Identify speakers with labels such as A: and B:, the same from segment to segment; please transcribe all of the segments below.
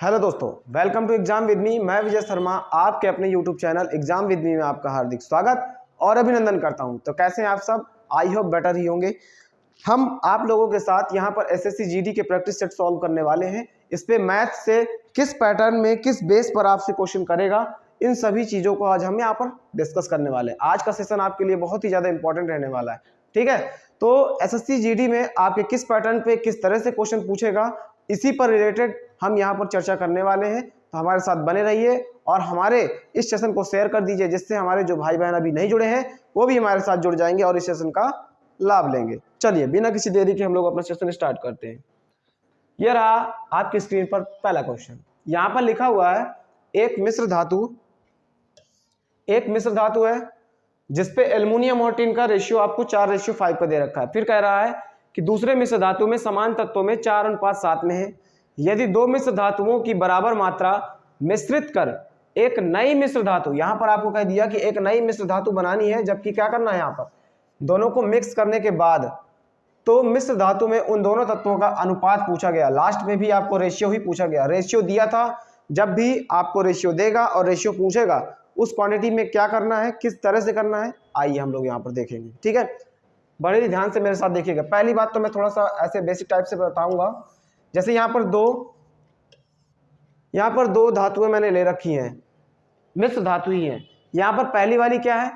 A: Hello दोस्तों, welcome to exam with me. मैं विजय शर्मा आपके अपने YouTube channel exam with me में आपका हार्दिक स्वागत और अभिनंदन करता हूं। तो कैसे हैं आप सब? आई होप बेटर ही होंगे। हम आप लोगों के साथ यहां पर एसएससी जीडी के प्रैक्टिस सेट सॉल्व करने वाले हैं। इस पे मैथ से किस पैटर्न में किस बेस पर आपसे क्वेश्चन करेगा, इन सभी चीज़ों को आज हम यहाँ पर डिस्कस करने वाले हैं। आज का सेशन आपके लिए बहुत ही ज़्यादा इंपॉर्टेंट रहने वाला है, ठीक है। तो एसएससी जीडी में आपके किस पैटर्न पे किस तरह से क्वेश्चन पूछेगा, इसी पर रिलेटेड हम यहाँ पर चर्चा करने वाले हैं। तो हमारे साथ बने रहिए और हमारे इस सेशन को शेयर कर दीजिए, जिससे हमारे जो भाई बहन अभी नहीं जुड़े हैं वो भी हमारे साथ जुड़ जाएंगे और इस सेशन का लाभ लेंगे। चलिए बिना किसी देरी के हम लोग अपना सेशन स्टार्ट करते हैं। यह रहा आपकी स्क्रीन पर पहला क्वेश्चन। यहाँ पर लिखा हुआ है एक मिश्र धातु है जिसपे एल्युमिनियम और टिन का रेशियो आपको 4:5 पर दे रखा है। फिर कह रहा है कि दूसरे मिश्र धातु में समान तत्वों में 4:7 में है। यदि दो मिश्र धातुओं की बराबर मात्रा मिश्रित कर एक नई मिश्र धातु, यहां पर आपको कह दिया कि एक नई मिश्र धातु बनानी है, जबकि क्या करना है यहाँ पर दोनों को मिक्स करने के बाद तो मिश्र धातु में उन दोनों तत्वों का अनुपात पूछा गया। लास्ट में भी आपको रेशियो ही पूछा गया, रेशियो दिया था। जब भी आपको रेशियो देगा और रेशियो पूछेगा उस क्वांटिटी में क्या करना है, किस तरह से करना है, आइए हम लोग यहाँ पर देखेंगे, ठीक है। बड़े ही ध्यान से मेरे साथ देखिएगा। पहली बात तो मैं थोड़ा सा ऐसे बेसिक टाइप से बताऊंगा। जैसे यहाँ पर दो धातुएं मैंने ले रखी हैं, मिश्र धातु ही है। यहाँ पर पहली वाली क्या है,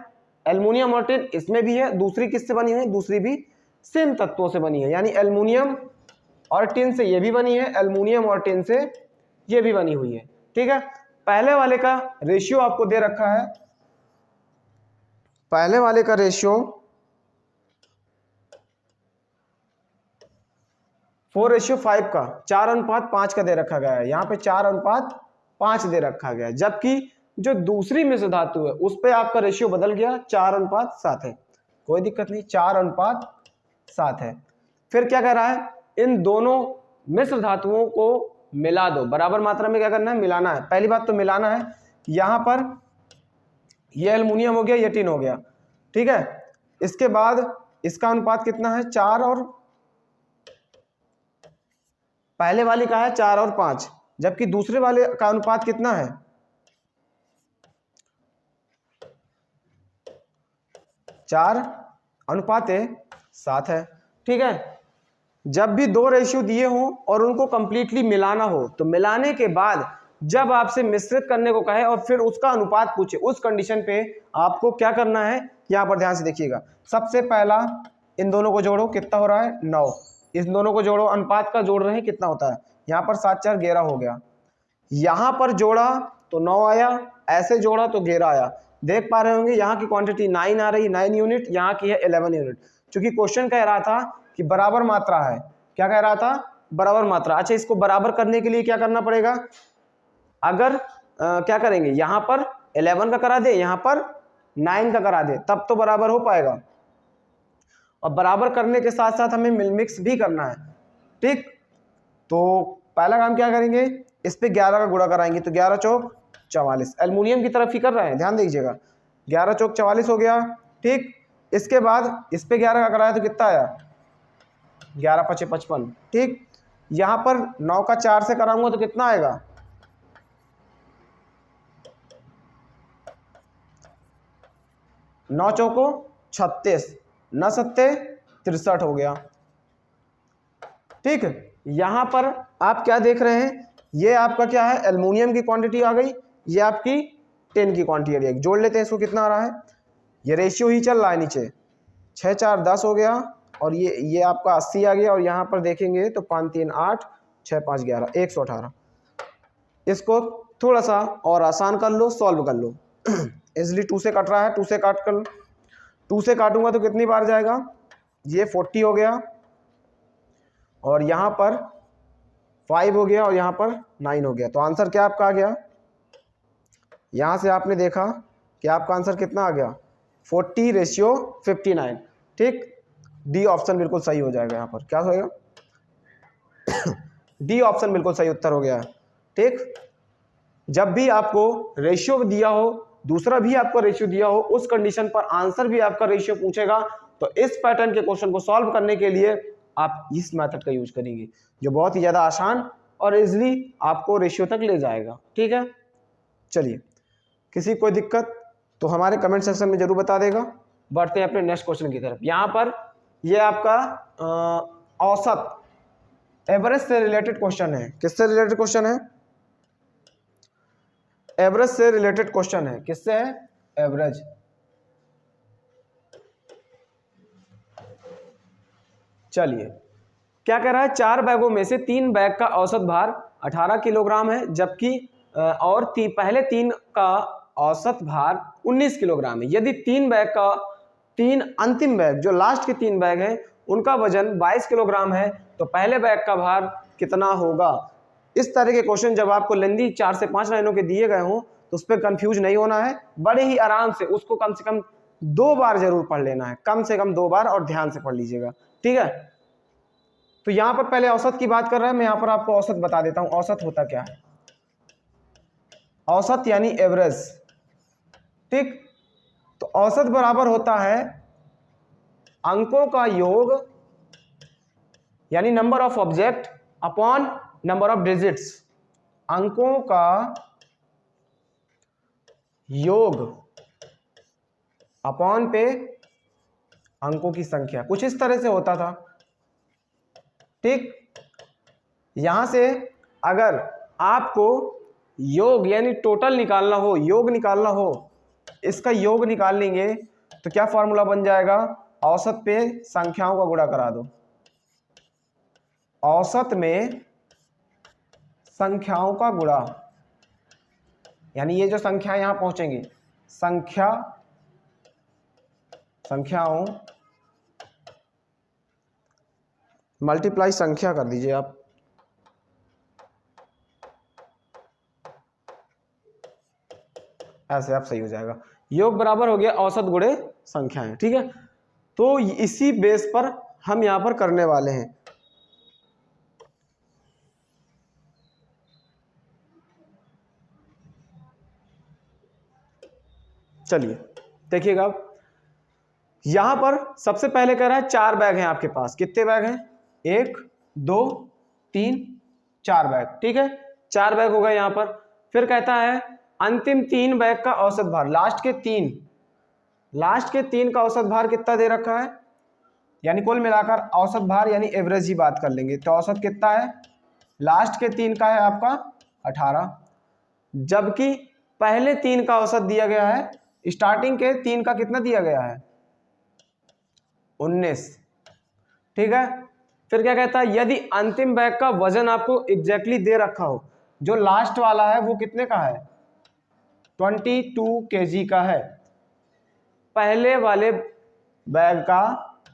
A: एल्युमिनियम और टिन, इसमें भी है। दूसरी किससे बनी हुई है, दूसरी भी सेम तत्वों से बनी है, यानी एल्युमिनियम और टिन से ये भी बनी है, एल्युमिनियम और टिन से ये भी बनी हुई है, ठीक है। पहले वाले का रेशियो आपको दे रखा है, पहले वाले का रेशियो 4:5 का 4:5 का दे रखा गया है। यहाँ पे 4:5 दे रखा गया है, जबकि जो दूसरी मिश्र धातु है उस पे आपका रेशियो बदल गया, 4:7 है। कोई दिक्कत नहीं, 4:7 है। फिर क्या कह रहा है, इन दोनों मिश्र धातुओं को मिला दो। बराबर मात्रा में क्या करना है, मिलाना है। पहली बात तो मिलाना है। यहाँ पर ये एल्युमिनियम हो गया, ये टिन हो गया, ठीक है। इसके बाद इसका अनुपात कितना है, 4 और पहले वाले का है 4 और 5, जबकि दूसरे वाले का अनुपात कितना है, 4:7 है, ठीक है। जब भी दो रेशियो दिए हो और उनको कंप्लीटली मिलाना हो, तो मिलाने के बाद जब आपसे मिश्रित करने को कहे और फिर उसका अनुपात पूछे, उस कंडीशन पे आपको क्या करना है, यहाँ पर ध्यान से देखिएगा। सबसे पहला इन दोनों को जोड़ो, कितना हो रहा है, 9। इस दोनों को जोड़ो, अनुपात का जोड़ रहे हैं, कितना होता है, यहाँ पर 7 4 11 हो गया। यहाँ पर जोड़ा तो 9 आया, ऐसे जोड़ा तो 11 आया। देख पा रहे होंगे यहाँ की क्वांटिटी 9 आ रही, 9 यूनिट, यहाँ की है 11 यूनिट। चूंकि क्वेश्चन कह रहा था कि बराबर मात्रा है, क्या कह रहा था, बराबर मात्रा। अच्छा, इसको बराबर करने के लिए क्या करना पड़ेगा, अगर क्या करेंगे, यहाँ पर 11 का करा दे, यहाँ पर 9 का करा दे, तब तो बराबर हो पाएगा। और बराबर करने के साथ साथ हमें मिक्स भी करना है, ठीक। तो पहला काम क्या करेंगे, इस पे 11 का गुणा कराएंगे, तो 11 चौक 44। एल्युमिनियम की तरफ ही कर रहे हैं, ध्यान दीजिएगा। 11 चौक 44 हो गया, ठीक। इसके बाद इस पे 11 का कराया तो कितना आया, 11 5 55, ठीक। यहां पर 9 का 4 से कराऊंगा तो कितना आएगा, 9 चौको 36, 9 सत्ते 63 हो गया, ठीक। यहां पर आप क्या देख रहे हैं, ये आपका क्या है, एल्युमिनियम की क्वांटिटी आ गई, ये आपकी टिन की क्वांटिटी आ गई। जोड़ लेते हैं इसको, कितना आ रहा है, ये रेशियो ही चल रहा है नीचे, 6 4 10 हो गया, और ये आपका 80 आ गया। और यहाँ पर देखेंगे तो 5 3 8 6 5 11 118। इसको थोड़ा सा और आसान कर लो, सॉल्व कर लो। इजली 2 से कट रहा है, 2 से काट कर, 2 से काटूंगा तो कितनी बार जाएगा, ये 40 हो गया, और यहाँ पर 5 हो गया, और यहाँ पर 9 हो गया। तो आंसर क्या आपका आ गया, यहाँ से आपने देखा कि आपका आंसर कितना आ गया, 40:59, ठीक। डी ऑप्शन बिल्कुल सही हो जाएगा। यहाँ पर क्या होगा, डी ऑप्शन बिल्कुल सही उत्तर हो गया है, ठीक। जब भी आपको रेशियो दिया हो, दूसरा भी आपको रेशियो दिया हो, उस कंडीशन पर आंसर भी आपका रेशियो पूछेगा, तो इस पैटर्न के क्वेश्चन को सॉल्व करने के लिए आप इस मेथड का यूज करेंगे, जो बहुत ही ज्यादा आसान और इजिली आपको रेशियो तक ले जाएगा। ठीक है, चलिए, किसी कोई दिक्कत तो हमारे कमेंट सेक्शन में जरूर बता देगा। बढ़ते हैं अपने नेक्स्ट क्वेश्चन की तरफ। यहाँ पर ये आपका औसत, एवरेज से रिलेटेड क्वेश्चन है। किससे रिलेटेड क्वेश्चन है? एवरेज से रिलेटेड क्वेश्चन है। किससे है? एवरेज। चलिए, क्या कह रहा है? 4 बैगों में से 3 बैग का औसत भार 18 किलोग्राम है, जबकि पहले 3 का औसत भार 19 किलोग्राम है। यदि 3 अंतिम बैग, जो लास्ट के 3 बैग हैं, उनका वजन 22 किलोग्राम है, तो पहले बैग का भार कितना होगा? इस तरह के क्वेश्चन जब आपको लेंदी 4 से 5 लाइनों के दिए गए हों तो उस पर कंफ्यूज नहीं होना है, बड़े ही आराम से उसको कम से कम 2 बार जरूर पढ़ लेना है, कम से कम 2 बार, और ध्यान से पढ़ लीजिएगा। ठीक है, तो यहां पर पहले औसत की बात कर रहा है। मैं यहां पर आपको औसत बता देता हूं। औसत होता क्या है? औसत यानी एवरेज। ठीक, तो औसत बराबर होता है अंकों का योग यानी number of object upon number of digits. अंकों का योग अपॉन पे अंकों की संख्या। कुछ इस तरह से होता था। ठीक, यहां से अगर आपको योग यानी टोटल निकालना हो, योग निकालना हो, इसका योग निकाल लेंगे तो क्या फॉर्मूला बन जाएगा? औसत पे संख्याओं का गुणा करा दो। औसत में संख्याओं का गुणा, यानी ये जो संख्या यहां पहुंचेंगी, संख्याओं मल्टीप्लाई संख्या कर दीजिए आप। ऐसे आप सही हो जाएगा। योग बराबर हो गया औसत गुणे संख्याएं। ठीक है, तो इसी बेस पर हम यहां पर करने वाले हैं। चलिए देखिएगा, यहां पर सबसे पहले कह रहा है 4 बैग हैं आपके पास। कितने बैग हैं? 1 2 3 4 बैग। ठीक है, 4 बैग हो गए यहां पर। फिर कहता है अंतिम 3 बैग का औसत भार, लास्ट के 3 का औसत भार कितना दे रखा है? यानी कुल मिलाकर औसत भार यानी एवरेज ही बात कर लेंगे। तो औसत कितना है? लास्ट के 3 का है आपका 18, जबकि पहले 3 का औसत दिया गया है, स्टार्टिंग के 3 का कितना दिया गया है? 19। ठीक है, फिर क्या कहता है? यदि अंतिम बैग का वजन आपको एग्जैक्टली दे रखा हो, जो लास्ट वाला है वो कितने का है? 22 kg का है, पहले वाले बैग का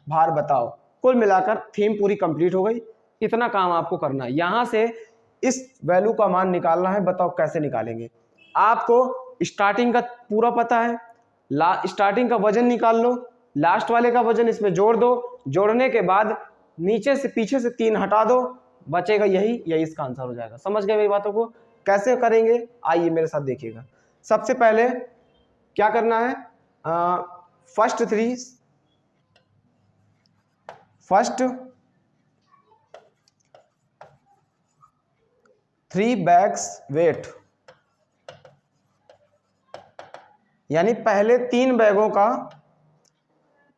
A: भार बताओ। कुल मिलाकर थीम पूरी कंप्लीट हो गई। इतना काम आपको करना है, यहां से इस वैल्यू का मान निकालना है। बताओ कैसे निकालेंगे? आपको स्टार्टिंग का पूरा पता है, स्टार्टिंग का वजन निकाल लो, लास्ट वाले का वजन इसमें जोड़ दो, जोड़ने के बाद नीचे से पीछे से 3 हटा दो, बचेगा यही इसका आंसर हो जाएगा। समझ गए मेरी बातों को? कैसे करेंगे आइए मेरे साथ देखिएगा। सबसे पहले क्या करना है? फर्स्ट 3 बैग्स वेट, यानी पहले 3 बैगों का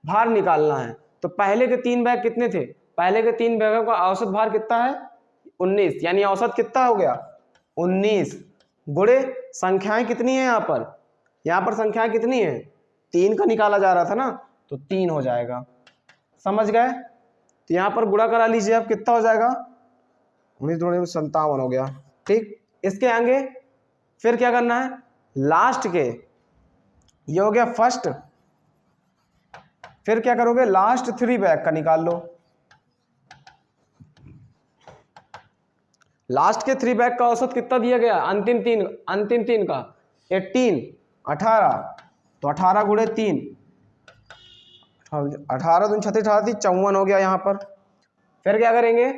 A: भार निकालना है। तो पहले के 3 बैग कितने थे? पहले के 3 बैगों का औसत भार कितना है? 19, यानी औसत कितना हो गया? 19 गुणे संख्याएं कितनी है? यहाँ पर संख्याएं कितनी है? 3 का निकाला जा रहा था ना, तो 3 हो जाएगा। समझ गए? तो यहाँ पर गुणा करा लीजिए आप, कितना हो जाएगा? 57 हो गया। ठीक, इसके आगे फिर क्या करना है? लास्ट के, ये हो गया फर्स्ट, फिर क्या करोगे? लास्ट 3 बैग का निकाल लो। लास्ट के 3 बैग का औसत कितना दिया गया? अंतिम तीन का 18, तो 18 गुणे 3, 18 दूनी 36, 18 54 हो गया यहाँ पर। फिर क्या करेंगे?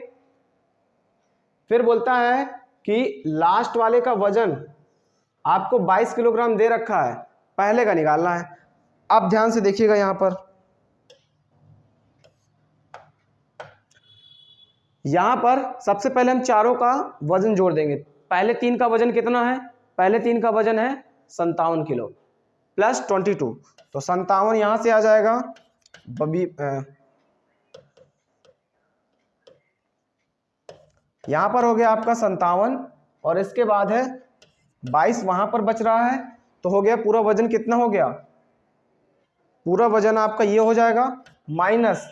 A: फिर बोलता है कि लास्ट वाले का वजन आपको 22 किलोग्राम दे रखा है, पहले का निकालना है। अब ध्यान से देखिएगा, यहाँ पर सबसे पहले हम चारों का वजन जोड़ देंगे। पहले 3 का वजन कितना है? पहले 3 का वजन है 57 किलो प्लस 22, तो 57 यहाँ से आ जाएगा। यहाँ पर हो गया आपका 57 और इसके बाद है 22 वहाँ पर बच रहा है, तो हो गया पूरा वजन कितना हो गया? पूरा वजन आपका ये हो जाएगा माइनस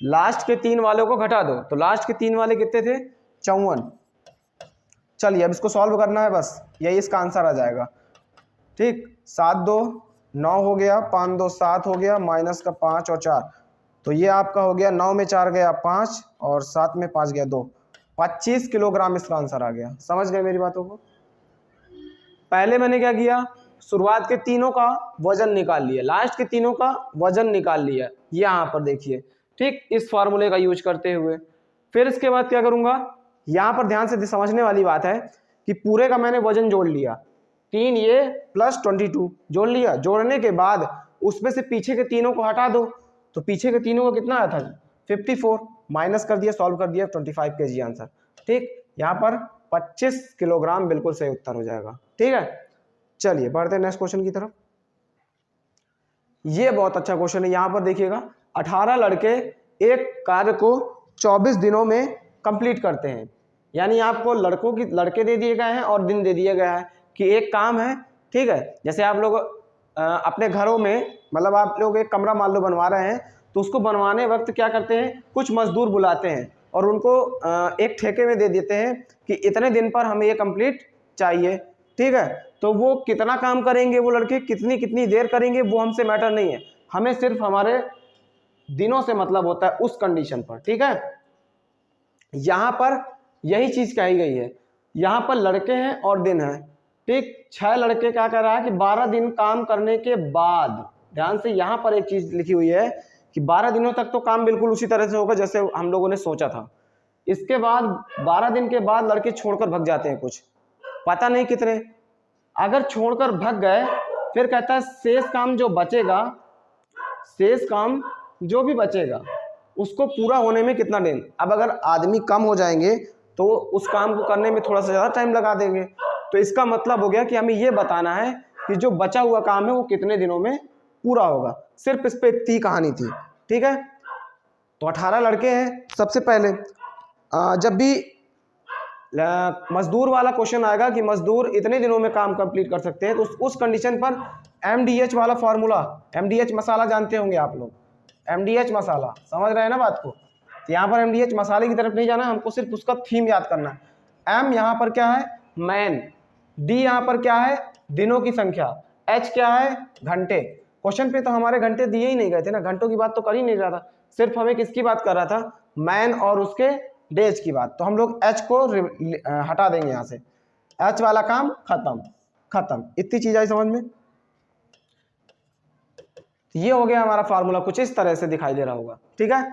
A: लास्ट के 3 वालों को घटा दो, तो लास्ट के 3 वाले कितने थे? 54। चलिए अब इसको सॉल्व करना है, बस यही इसका आंसर आ जाएगा। ठीक, 7 2 9 हो गया, 5 2 7 हो गया, माइनस का 5 और 4, तो ये आपका हो गया 9 में 4 गया 5 और 7 में 5 गया 2, 25 किलोग्राम इसका आंसर आ गया। समझ गए मेरी बातों को? पहले मैंने क्या किया, शुरुआत के तीनों का वजन निकाल लिया, लास्ट के तीनों का वजन निकाल लिया, यहाँ पर देखिए। ठीक, इस फार्मूले का यूज करते हुए फिर इसके बाद क्या करूंगा, यहाँ पर ध्यान से समझने वाली बात है कि पूरे का मैंने वजन जोड़ लिया, 3 ये प्लस 22 जोड़ लिया। जोड़ने के बाद उसमें से पीछे के तीनों को हटा दो, तो पीछे के तीनों को कितना आया था? 54, माइनस कर दिया, सॉल्व कर दिया, 25 kg आंसर। ठीक, यहाँ पर 25 किलोग्राम बिल्कुल सही उत्तर हो जाएगा। ठीक है, चलिए बढ़ते हैं नेक्स्ट क्वेश्चन की तरफ। ये बहुत अच्छा क्वेश्चन है, यहाँ पर देखिएगा, 18 लड़के एक कार्य को 24 दिनों में कंप्लीट करते हैं। यानी आपको लड़के दे दिए गए हैं और दिन दे दिया गया है कि एक काम है। ठीक है, जैसे आप लोग अपने घरों में, मतलब आप लोग एक कमरा मान लो बनवा रहे हैं, तो उसको बनवाने वक्त क्या करते हैं, कुछ मजदूर बुलाते हैं और उनको एक ठेके में दे देते हैं कि इतने दिन पर हमें ये कंप्लीट चाहिए। ठीक है, तो वो कितना काम करेंगे, वो लड़के कितनी देर करेंगे, वो हमसे मैटर नहीं है, हमें सिर्फ हमारे दिनों से मतलब होता है उस कंडीशन पर। ठीक है, यहां पर यही चीज कही गई है, यहां पर लड़के हैं और दिन है। ठीक, 6 लड़के क्या कर रहा है कि 12 दिन काम करने के बाद, ध्यान से यहां पर एक चीज लिखी हुई है कि 12 दिनों तक तो काम बिल्कुल उसी तरह से होगा जैसे हम लोगों ने सोचा था। इसके बाद 12 दिन के बाद लड़के छोड़कर भग जाते हैं, कुछ पता नहीं कितने। अगर छोड़कर भग गए, फिर कहता है शेष काम जो बचेगा, शेष काम जो भी बचेगा उसको पूरा होने में कितना दिन। अब अगर आदमी कम हो जाएंगे तो उस काम को करने में थोड़ा सा ज़्यादा टाइम लगा देंगे, तो इसका मतलब हो गया कि हमें ये बताना है कि जो बचा हुआ काम है वो कितने दिनों में पूरा होगा। सिर्फ इस पे इतनी कहानी थी। ठीक है, तो 18 लड़के हैं। सबसे पहले जब भी मजदूर वाला क्वेश्चन आएगा कि मजदूर इतने दिनों में काम कंप्लीट कर सकते हैं, तो उस कंडीशन पर MDH वाला फॉर्मूला, MDH मसाला जानते होंगे आप लोग, MDH मसाला, समझ रहे हैं ना बात को? तो यहाँ पर MDH मसाले की तरफ नहीं जाना, हमको सिर्फ उसका थीम याद करना है। M यहाँ पर क्या है? मैन। D यहाँ पर क्या है? दिनों की संख्या। H क्या है? घंटे। क्वेश्चन पे तो हमारे घंटे दिए ही नहीं गए थे ना, घंटों की बात तो कर ही नहीं रहा था, सिर्फ हमें किसकी बात कर रहा था? मैन और उसके डेज की बात। तो हम लोग H को हटा देंगे यहाँ से, H वाला काम खत्म। इतनी चीज आई समझ में? ये हो गया हमारा फार्मूला, कुछ इस तरह से दिखाई दे रहा होगा। ठीक है,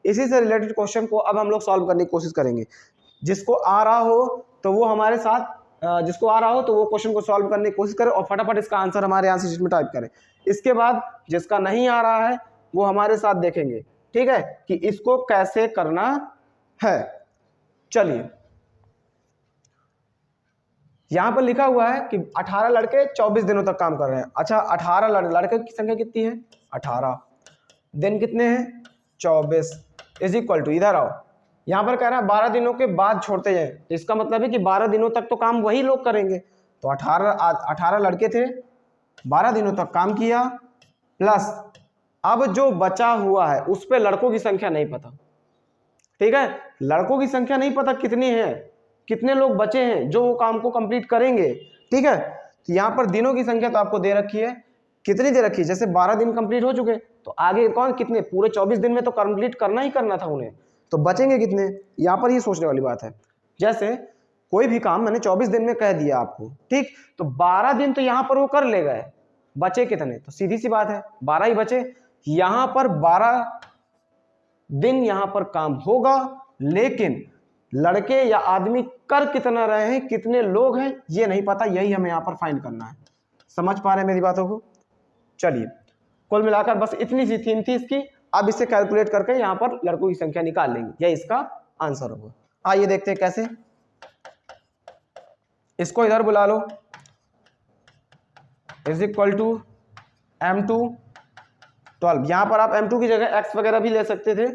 A: इसी से रिलेटेड क्वेश्चन को अब हम लोग सॉल्व करने की कोशिश करेंगे। जिसको आ रहा हो तो वो हमारे साथ, जिसको आ रहा हो तो वो क्वेश्चन को सॉल्व करने की कोशिश करे और फटाफट इसका आंसर हमारे आंसर शीट में टाइप करें। इसके बाद जिसका नहीं आ रहा है वो हमारे साथ देखेंगे, ठीक है, कि इसको कैसे करना है। चलिए, यहां पर लिखा हुआ है कि 18 लड़के 24 दिनों तक काम कर रहे हैं। अच्छा, 18 लड़के की संख्या कितनी है? 18। दिन कितने हैं? 24 इज इक्वल टू, इधर आओ, यहां पर कह रहा है 12 दिनों के बाद छोड़ते हैं, तो इसका मतलब है कि 12 दिनों तक तो काम वही लोग करेंगे। तो 18 लड़के थे, 12 दिनों तक काम किया, प्लस अब जो बचा हुआ है उस पे लड़कों की संख्या नहीं पता। ठीक है, लड़कों की संख्या नहीं पता कितनी है, कितने लोग बचे हैं जो वो काम को कंप्लीट करेंगे। ठीक है, तो यहाँ पर दिनों की संख्या तो आपको दे रखी है, कितनी दे रखी है? जैसे 12 दिन कंप्लीट हो चुके, तो आगे कौन कितने, पूरे 24 दिन में तो कंप्लीट करना ही करना था उन्हें, तो बचेंगे कितने, यहाँ पर ये सोचने वाली बात है। जैसे कोई भी काम मैंने 24 दिन में कह दिया आपको, ठीक, तो 12 दिन तो यहाँ पर वो कर ले गए, बचे कितने? तो सीधी सी बात है 12 ही बचे। यहाँ पर 12 दिन यहाँ पर काम होगा, लेकिन लड़के या आदमी कर कितना रहे हैं, कितने लोग हैं, ये नहीं पता, यही हमें यहाँ पर फाइंड करना है। समझ पा रहे हैं मेरी बातों को? चलिए, कुल मिलाकर बस इतनी सी थीम थी इसकी। अब इसे कैलकुलेट करके यहाँ पर लड़कों की संख्या निकाल लेंगे, यह इसका आंसर होगा। आइए देखते हैं कैसे। इसको इधर बुला लो, इज इक्वल टू M2 12। यहाँ पर आप M2 की जगह x वगैरह भी ले सकते थे,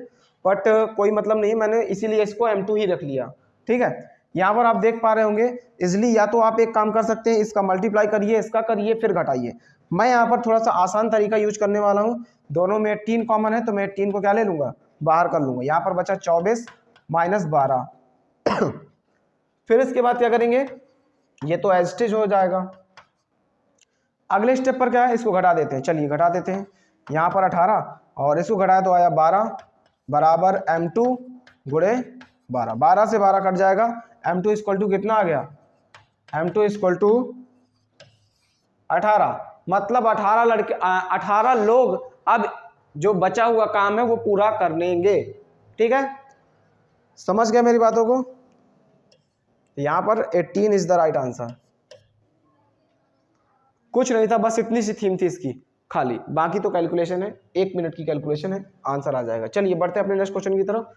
A: बट कोई मतलब नहीं, मैंने इसीलिए इसको M2 ही रख लिया। ठीक है, यहाँ पर आप देख पा रहे होंगे इजली, या तो आप एक काम कर सकते हैं, इसका मल्टीप्लाई करिए, इसका करिए, फिर घटाइए। मैं यहाँ पर थोड़ा सा आसान तरीका यूज करने वाला हूँ। दोनों में 18 कॉमन है, तो मैं 18 को क्या ले लूँगा, बाहर कर लूँगा। यहाँ पर बचा 24 माइनस 12। फिर इसके बाद क्या करेंगे, ये तो एज इट इज हो जाएगा। अगले स्टेप पर क्या है, इसको घटा देते हैं। चलिए घटा देते हैं। यहाँ पर 18 और इसको घटाया तो आया 12 बराबर M2 गुणे 12। 12 से 12 कट जाएगा। M2 इक्वल टू कितना आ गया, M2 इक्वल टू 18। मतलब 18 लोग अब जो बचा हुआ काम है वो पूरा कर लेंगे। ठीक है, समझ गए मेरी बातों को। यहाँ पर 18 इज द राइट आंसर। कुछ नहीं था, बस इतनी सी थीम थी इसकी खाली, बाकी तो कैलकुलेशन है, 1 मिनट की कैलकुलेशन है, आंसर आ जाएगा। चलिए बढ़ते हैं अपने नेक्स्ट क्वेश्चन की तरफ।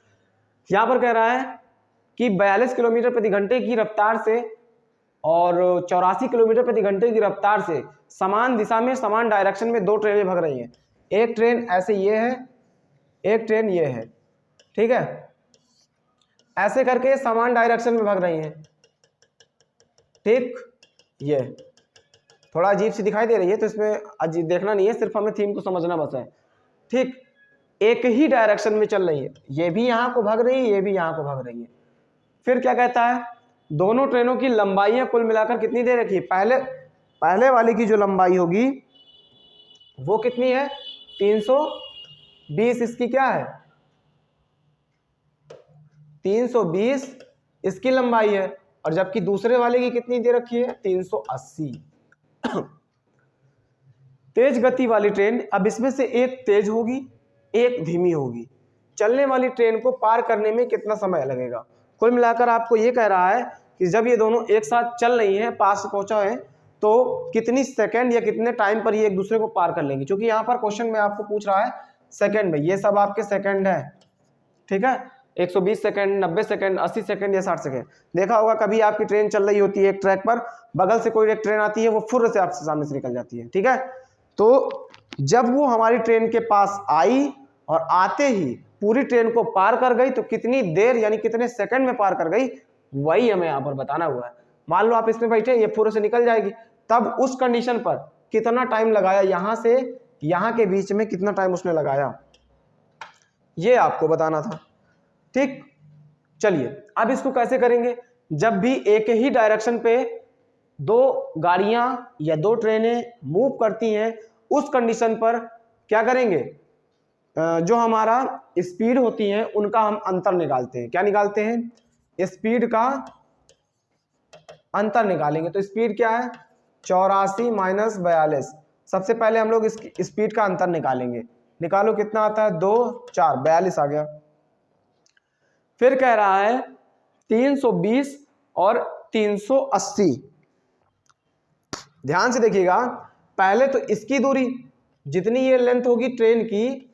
A: यहाँ पर कह रहा है कि 42 किलोमीटर प्रति घंटे की रफ्तार से और 84 किलोमीटर प्रति घंटे की रफ्तार से समान दिशा में समान डायरेक्शन में दो ट्रेनें भाग रही हैं। एक ट्रेन ऐसे ये है, एक ट्रेन ये है। ठीक है, ऐसे करके समान डायरेक्शन में भाग रही हैं। ठीक, ये थोड़ा अजीब सी दिखाई दे रही है, तो इसमें अजीब देखना नहीं है, सिर्फ हमें थीम को समझना बस है। ठीक, एक ही डायरेक्शन में चल रही है, ये भी यहाँ को भाग रही है, ये भी यहाँ को भाग रही है। फिर क्या कहता है, दोनों ट्रेनों की लंबाइयाँ कुल मिलाकर कितनी दे रखी है। पहले वाले की जो लंबाई होगी वो कितनी है, 320। इसकी क्या है, 320 इसकी लंबाई है, और जबकि दूसरे वाले की कितनी दे रखी है, 380। तेज गति वाली ट्रेन, अब इसमें से एक तेज होगी, एक धीमी होगी। चलने वाली ट्रेन को पार करने में कितना समय लगेगा। कुल मिलाकर आपको ये कह रहा है कि जब ये दोनों एक साथ चल रही हैं, पास पहुंचा है, तो कितनी सेकंड या कितने टाइम पर ये एक दूसरे को पार कर लेंगी। क्योंकि यहाँ पर क्वेश्चन में आपको पूछ रहा है सेकंड में, ये सब आपके सेकंड है। ठीक है, 120 सेकंड, 90 सेकंड, 80 सेकंड या 60 सेकंड। देखा होगा कभी आपकी ट्रेन चल रही होती है एक ट्रैक पर, बगल से कोई एक ट्रेन आती है, वो फुर्र से आपसे सामने से निकल जाती है। ठीक है, तो जब वो हमारी ट्रेन के पास आई और आते ही पूरी ट्रेन को पार कर गई, तो कितनी देर यानी कितने सेकंड में पार कर गई, वही हमें यहाँ पर बताना हुआ है। मान लो आप इसमें बैठे, ये फुर्र से निकल जाएगी, तब उस कंडीशन पर कितना टाइम लगाया, यहां से यहां के बीच में कितना टाइम उसने लगाया, ये आपको बताना था। ठीक, चलिए अब इसको कैसे करेंगे। जब भी एक ही डायरेक्शन पे दो गाड़ियां या दो ट्रेनें मूव करती हैं, उस कंडीशन पर क्या करेंगे, जो हमारा स्पीड होती है उनका हम अंतर निकालते हैं। क्या निकालते हैं, स्पीड का अंतर निकालेंगे। तो स्पीड क्या है, 84 माइनस 42। सबसे पहले हम लोग इसकी स्पीड का अंतर निकालेंगे। निकालो कितना आता है, 2 4 42 आ गया। फिर कह रहा है 320 और 380। ध्यान से देखिएगा, पहले तो इसकी दूरी जितनी ये लेंथ होगी ट्रेन की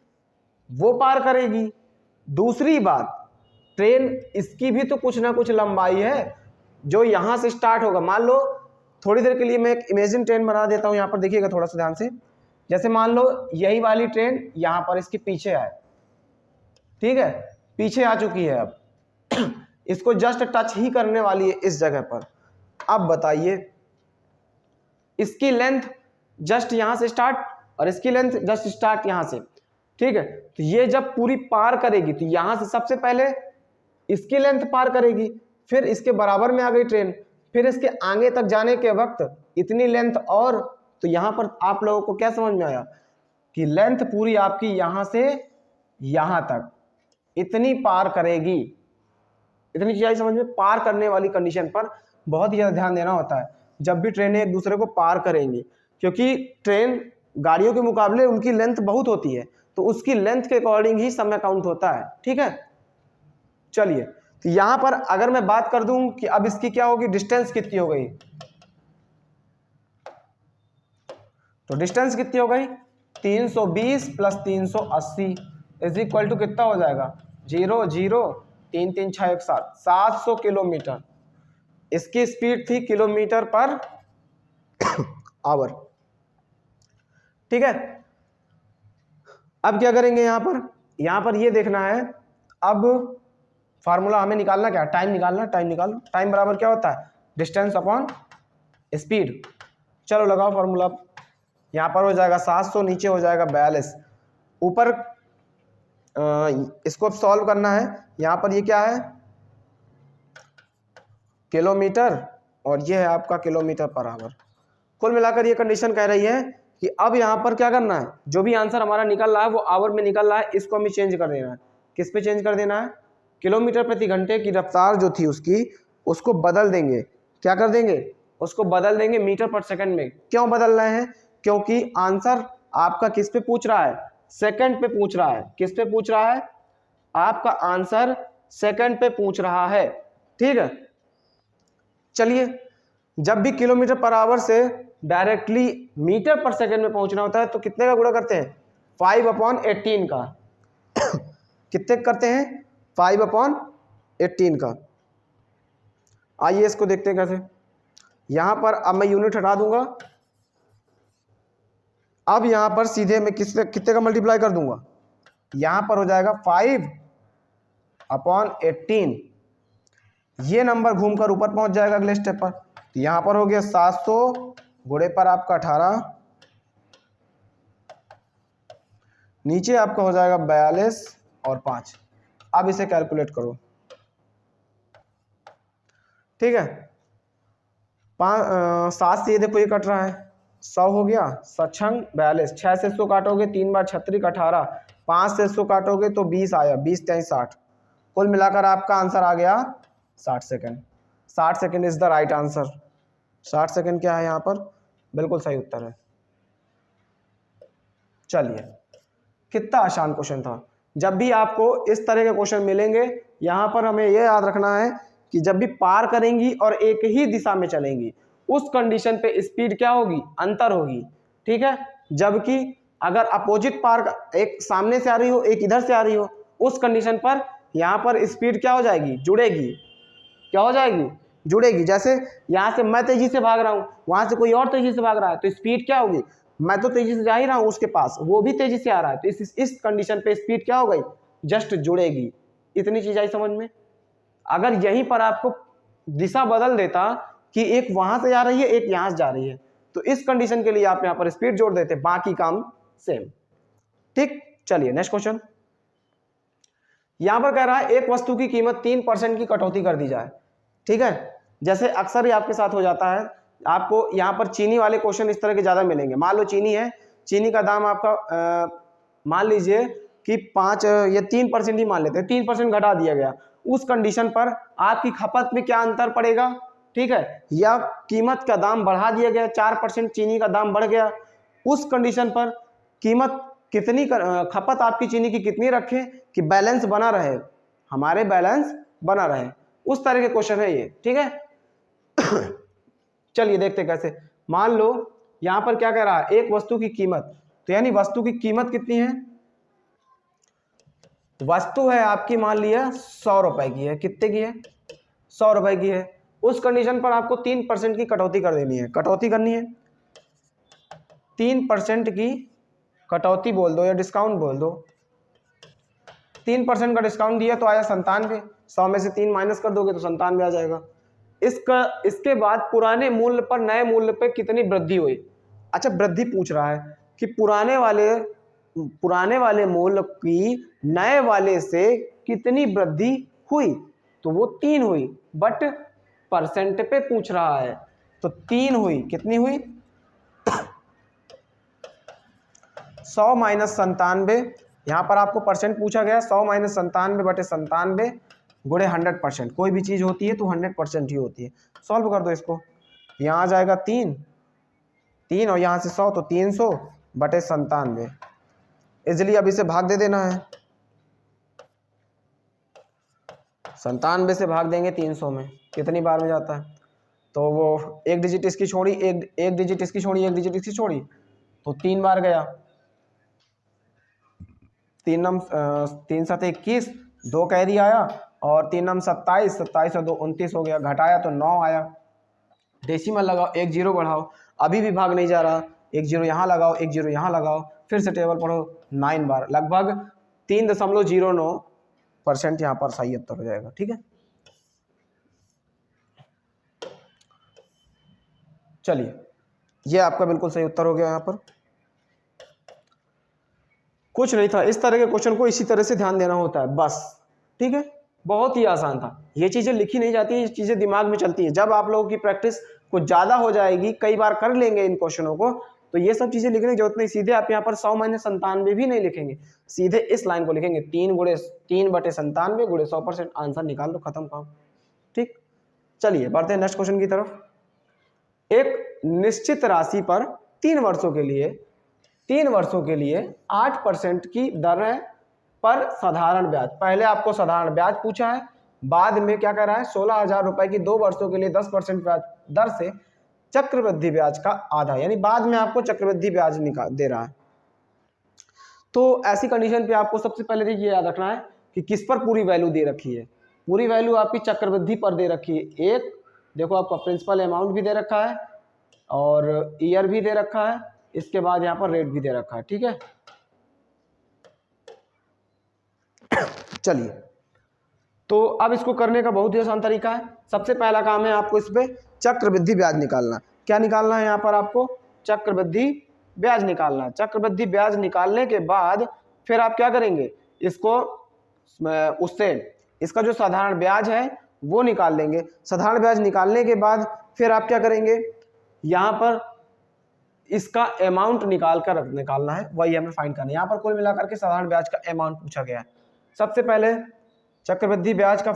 A: वो पार करेगी। दूसरी बात, ट्रेन इसकी भी तो कुछ ना कुछ लंबाई है जो यहां से स्टार्ट होगा। मान लो थोड़ी देर के लिए मैं एक इमेजिन ट्रेन बना देता हूं, यहां पर देखिएगा थोड़ा सा ध्यान से। जैसे मान लो यही वाली ट्रेन यहां पर इसके पीछे आए, ठीक है, पीछे आ चुकी है, अब इसको जस्ट टच ही करने वाली है इस जगह पर। अब बताइए, इसकी लेंथ जस्ट यहां से स्टार्ट और इसकी लेंथ जस्ट स्टार्ट यहां से। ठीक है, तो ये जब पूरी पार करेगी तो यहां से सबसे पहले इसकी लेंथ पार करेगी, फिर इसके बराबर में आ गई ट्रेन, फिर इसके आगे तक जाने के वक्त इतनी लेंथ और। तो यहां पर आप लोगों को क्या समझ में आया कि लेंथ पूरी आपकी यहां से यहां तक इतनी पार करेगी। इतनी चीज आई समझ में। पार करने वाली कंडीशन पर बहुत ही ज्यादा ध्यान देना होता है जब भी ट्रेनें एक दूसरे को पार करेंगी, क्योंकि ट्रेन गाड़ियों के मुकाबले उनकी लेंथ बहुत होती है, तो उसकी लेंथ के अकॉर्डिंग ही समय काउंट होता है। ठीक है, चलिए तो यहां पर अगर मैं बात कर दूं कि अब इसकी क्या होगी, डिस्टेंस कितनी हो गई, तो डिस्टेंस कितनी हो गई, 320 प्लस 380 इज इक्वल टू कितना हो जाएगा, 0 0 3 3 6 1 7, 700 किलोमीटर इसकी स्पीड थी किलोमीटर पर आवर। ठीक है, अब क्या करेंगे यहां पर ये देखना है, अब फार्मूला हमें निकालना क्या, टाइम निकालना, टाइम निकालो। टाइम बराबर क्या होता है, डिस्टेंस अपॉन स्पीड। चलो लगाओ फार्मूला। यहां पर हो जाएगा 700, नीचे हो जाएगा 42, ऊपर इसको अब सॉल्व करना है। यहां पर ये क्या है, किलोमीटर, और ये है आपका किलोमीटर पर आवर। कुल मिलाकर ये कंडीशन कह रही है कि अब यहां पर क्या करना है, जो भी आंसर हमारा निकल रहा है वो आवर में निकल रहा है, इसको हमें चेंज कर देना है। किस पे चेंज कर देना है, किलोमीटर प्रति घंटे की रफ्तार जो थी उसकी, उसको बदल देंगे। क्या कर देंगे, उसको बदल देंगे मीटर पर सेकंड में। क्यों बदल रहे हैं, क्योंकि आंसर आपका किस पे पूछ रहा है, सेकंड पे पूछ रहा है। किस पे पूछ रहा है, आपका आंसर सेकंड पे पूछ रहा है। ठीक है, चलिए, जब भी किलोमीटर पर आवर से डायरेक्टली मीटर पर सेकंड में पहुंचना होता है तो कितने का गुणा करते हैं, 5/18 का। कितने करते हैं, 5/18 का। आइए इसको देखते हैं कैसे। यहां पर अब मैं यूनिट हटा दूंगा, अब यहां पर सीधे मैं कितने का मल्टीप्लाई कर दूंगा, यहां पर हो जाएगा 5/18। ये नंबर घूमकर ऊपर पहुंच जाएगा अगले स्टेप पर। तो यहां पर हो गया 700 गुणे पर आपका 18, नीचे आपका हो जाएगा 42 और 5। अब इसे कैलकुलेट करो। ठीक है, 7 से ये देखो ये कट रहा है, 100 हो गया, 7×6 42, 6 से 100 काटोगे 3 बार 36 18, 5 से 100 काटोगे तो 20 आया, 20×3 60। कुल मिलाकर आपका आंसर आ गया 60 second. 60 second is the right answer. 60 second क्या है यहाँ पर, बिल्कुल सही उत्तर है। चलिए, कितना आसान क्वेश्चन था। जब भी आपको इस तरह के क्वेश्चन मिलेंगे, यहाँ पर हमें यह याद रखना है कि जब भी पार करेंगी और एक ही दिशा में चलेंगी, उस कंडीशन पे स्पीड क्या होगी, अंतर होगी। ठीक है, जबकि अगर अपोजिट पार, एक सामने से आ रही हो एक इधर से आ रही हो, उस कंडीशन पर यहाँ पर स्पीड क्या हो जाएगी, जुड़ेगी। क्या हो जाएगी, जुड़ेगी। जैसे यहाँ से मैं तेजी से भाग रहा हूँ, वहां से कोई और तेजी से भाग रहा है, तो स्पीड क्या होगी, मैं तो तेजी से जा ही रहा हूँ उसके पास, वो भी तेजी से आ रहा है, तो इस कंडीशन पे स्पीड क्या हो गई, जस्ट जुड़ेगी। इतनी चीज आई समझ में। अगर यहीं पर आपको दिशा बदल देता कि एक वहां से जा रही है एक यहां से जा रही है, तो इस कंडीशन के लिए आप यहाँ पर स्पीड जोड़ देते, बाकी काम सेम। ठीक, चलिए नेक्स्ट क्वेश्चन। यहां पर कह रहा है एक वस्तु की कीमत 3% की कटौती कर दी जाए। ठीक है, जैसे अक्सर ही आपके साथ हो जाता है, आपको यहाँ पर चीनी वाले क्वेश्चन इस तरह के ज्यादा मिलेंगे। मान लो चीनी है, चीनी का दाम आपका मान लीजिए कि 3% ही मान लेते हैं, 3% घटा दिया गया। उस कंडीशन पर आपकी खपत में क्या अंतर पड़ेगा। ठीक है, या कीमत का दाम बढ़ा दिया गया, 4% चीनी का दाम बढ़ गया, उस कंडीशन पर कीमत कितनी खपत आपकी चीनी की कितनी रखें कि बैलेंस बना रहे, हमारे बैलेंस बना रहे। उस तरह के क्वेश्चन है ये। ठीक है, चलिए देखते कैसे। मान लो यहां पर क्या कह रहा है, एक वस्तु की कीमत, तो यानी वस्तु की कीमत कितनी है, वस्तु है आपकी मान लिया 100 रुपए की है। कितने की है, 100 रुपए की है। उस कंडीशन पर आपको 3% की कटौती कर देनी है। कटौती करनी है, 3% की कटौती बोल दो या डिस्काउंट बोल दो। 3% का डिस्काउंट दिया तो आया 97। 100 में से 3 माइनस कर दोगे तो 97 आ जाएगा। इसके बाद पुराने मूल्य पर नए मूल्य पर कितनी वृद्धि हुई। अच्छा, वृद्धि पूछ रहा है कि पुराने वाले मूल्य की नए वाले से कितनी वृद्धि हुई, तो वो 3 हुई, बट परसेंट पे पूछ रहा है तो 3 हुई। कितनी हुई, 100 माइनस 97। यहां पर आपको परसेंट पूछा गया, 100 माइनस 97 बटे 97 गुणे 100%। कोई भी चीज होती है तो 100% ही होती है। सॉल्व कर दो इसको, यहाँ आ जाएगा 3 और यहाँ से 100 तो 300 बटे 97। इजिली अब इसे भाग दे देना है, 97 से भाग देंगे 300 में, कितनी बार में जाता है, तो वो एक डिजिट इसकी छोड़ी, एक डिजिट इसकी छोड़ी, एक डिजिट इसकी छोड़ी, तो 3 बार गया। 3 7 21, 2 कैरी आया और 3 नम 27, 27 और 2 29 हो गया, घटाया तो 9 आया। डेसिमल लगाओ, एक जीरो बढ़ाओ, अभी भी भाग नहीं जा रहा, एक जीरो यहाँ लगाओ, एक जीरो यहाँ लगाओ, फिर से टेबल पढ़ो 9 बार, लगभग 3.09% यहाँ पर सही उत्तर हो जाएगा। ठीक है, चलिए ये आपका बिल्कुल सही उत्तर हो गया। यहाँ पर कुछ नहीं था, इस तरह के क्वेश्चन को इसी तरह से ध्यान देना होता है बस। ठीक है, बहुत ही आसान था, ये चीज़ें लिखी नहीं जाती, ये चीज़ें दिमाग में चलती हैं। जब आप लोगों की प्रैक्टिस कुछ ज़्यादा हो जाएगी, कई बार कर लेंगे इन क्वेश्चनों को, तो ये सब चीज़ें लिखने की जरूरत नहीं। सीधे आप यहाँ पर 100 - 97 भी नहीं लिखेंगे, सीधे इस लाइन को लिखेंगे, 3/97 × 100%, आंसर निकाल लो, खत्म काम। ठीक, चलिए बढ़ते हैं नेक्स्ट क्वेश्चन की तरफ। एक निश्चित राशि पर 3 वर्षों के लिए 8% की दर है पर साधारण ब्याज। पहले आपको साधारण ब्याज पूछा है, बाद में क्या कर रहा है, 16,000 रुपए की 2 वर्षों के लिए 10% ब्याज दर से चक्रवृद्धि ब्याज का आधा, यानी बाद में आपको चक्रवृद्धि ब्याज दे रहा है। तो ऐसी कंडीशन पे आपको सबसे पहले ये याद रखना है कि किस पर पूरी वैल्यू दे रखी है। पूरी वैल्यू आपकी चक्रवृद्धि पर दे रखी है। एक देखो आपका प्रिंसिपल अमाउंट भी दे रखा है और ईयर भी दे रखा है, इसके बाद यहाँ पर रेट भी दे रखा है। ठीक है, चलिए तो अब इसको करने का बहुत ही आसान तरीका है। सबसे पहला काम है आपको इस पे चक्रवृद्धि ब्याज निकालना। क्या निकालना है यहाँ पर आपको, चक्रवृद्धि ब्याज निकालना है। चक्रवृद्धि ब्याज निकालने के बाद फिर आप क्या करेंगे, इसको उससे इसका जो साधारण ब्याज है वो निकाल लेंगे। साधारण ब्याज निकालने के बाद फिर आप क्या करेंगे, यहाँ पर इसका अमाउंट निकालना है, वही हमें फाइंड करना है। यहाँ पर कुल मिलाकर के साधारण ब्याज का अमाउंट पूछा गया है। सबसे पहले चक्रवृद्धि ब्याज का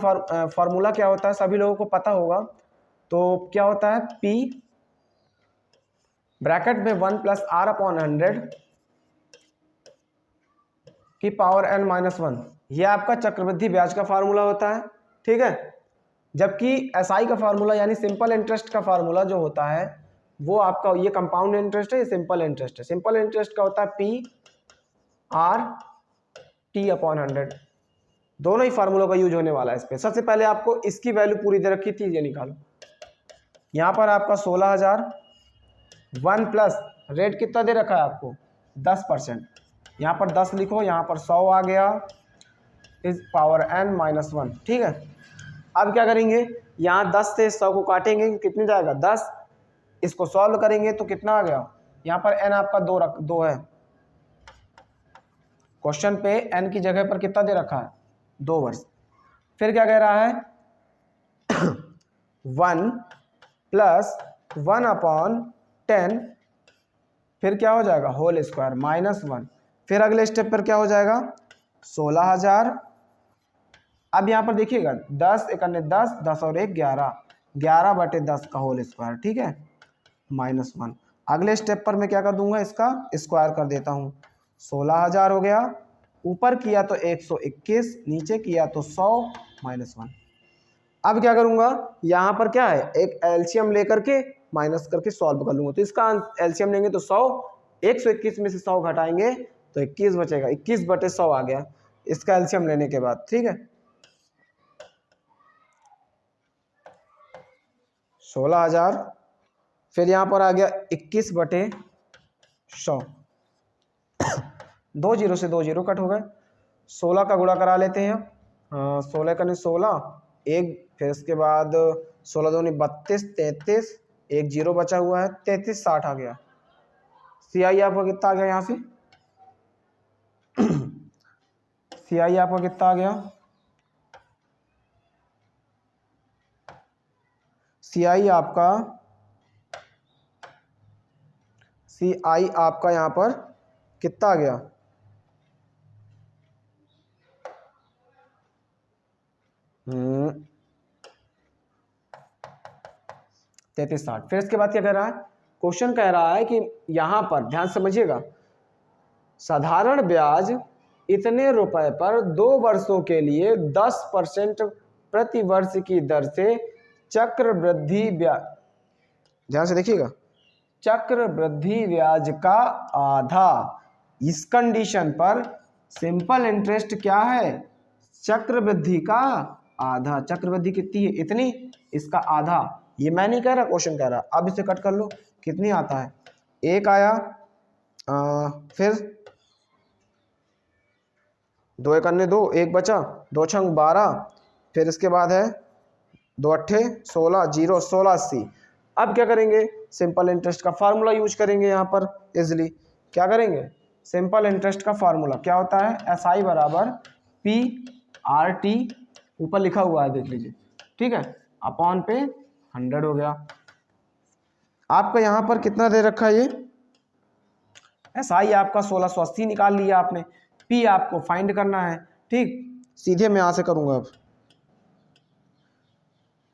A: फॉर्मूला क्या होता है, सभी लोगों को पता होगा। तो क्या होता है, P ब्रैकेट में 1 + R/100 की पावर n-1, यह आपका चक्रवृद्धि ब्याज का फार्मूला होता है। ठीक है, जबकि SI का फार्मूला यानी सिंपल इंटरेस्ट का फार्मूला जो होता है वो आपका, ये कंपाउंड इंटरेस्ट है, ये सिंपल इंटरेस्ट है। सिंपल इंटरेस्ट का होता है P/T/100। दोनों ही फार्मूलों का यूज होने वाला है इस पे। सबसे पहले आपको इसकी वैल्यू पूरी दे रखी थी, ये निकालो। यहाँ पर आपका 16,000 1 प्लस रेट कितना दे रखा है आपको, 10%। यहाँ पर 10 लिखो, यहाँ पर 100 आ गया, इस पावर n-1। ठीक है, अब क्या करेंगे, यहाँ 10 से 100 को काटेंगे, कितने जाएगा 10। इसको सॉल्व करेंगे तो कितना आ गया, यहाँ पर n आपका 2 है। क्वेश्चन पे n की जगह पर कितना दे रखा है, 2 वर्ष। फिर क्या कह रहा है 1 + 1/10, फिर क्या हो जाएगा होल स्क्वायर -1। फिर अगले स्टेप पर क्या हो जाएगा 16,000। अब यहाँ पर देखिएगा 10 × 10, 10 और 1 11, 11/10 का होल स्क्वायर। ठीक है, -1। अगले स्टेप पर मैं क्या कर दूंगा, इसका स्क्वायर कर देता हूँ। 16,000 हो गया, ऊपर किया तो 121, नीचे किया तो 100 -1। अब क्या करूंगा, यहाँ पर क्या है, एक एलसीएम लेकर के माइनस करके सॉल्व कर लूंगा। तो इसका एलसीएम लेंगे तो 100, 121 में से 100 घटाएंगे तो 21 बचेगा, 21/100 आ गया इसका एलसीएम लेने के बाद। ठीक है, 16,000, फिर यहाँ पर आ गया 21/100, 2 जीरो से 2 जीरो कट हो गए। 16 का गुणा करा लेते हैं, 16 × 16 1, फिर उसके बाद 16 दूनी 32, 33, 1 जीरो बचा हुआ है, 33 60 आ गया। CI आपका कितना आ गया, यहाँ से CI आपका कितना आ गया, CI आपका यहाँ पर कितना आ गया, 33 60। फिर इसके बाद क्या कह रहा है, क्वेश्चन कह रहा है कि यहाँ पर ध्यान समझिएगा, साधारण ब्याज इतने रुपए पर 2 वर्षों के लिए 10% प्रति वर्ष की दर से चक्रवृद्धि ब्याज, ध्यान से देखिएगा, चक्रवृद्धि ब्याज का आधा। इस कंडीशन पर सिंपल इंटरेस्ट क्या है, चक्रवृद्धि का आधा। चक्रवृद्धि कितनी है? इतनी, इसका आधा। ये मैं नहीं कह रहा, क्वेश्चन कह रहा। अब इसे कट कर लो, कितनी आता है? 1 आया, फिर 2 एक अन्य 2, 1 बचा, 2 छंग 12, फिर इसके बाद है 2 अट्ठे 16, 0 16 80। अब क्या करेंगे? सिंपल इंटरेस्ट का फार्मूला यूज करेंगे यहाँ पर इजिली। क्या करेंगे? सिंपल इंटरेस्ट का फार्मूला क्या होता है? SI बराबर PRT, ऊपर लिखा हुआ है देख लीजिए, ठीक है, अपॉन पे 100 हो गया। आपका यहाँ पर कितना दे रखा है? ये SI आपका 1680 निकाल लिया आपने, P आपको फाइंड करना है, ठीक। सीधे मैं यहाँ से करूँगा, अब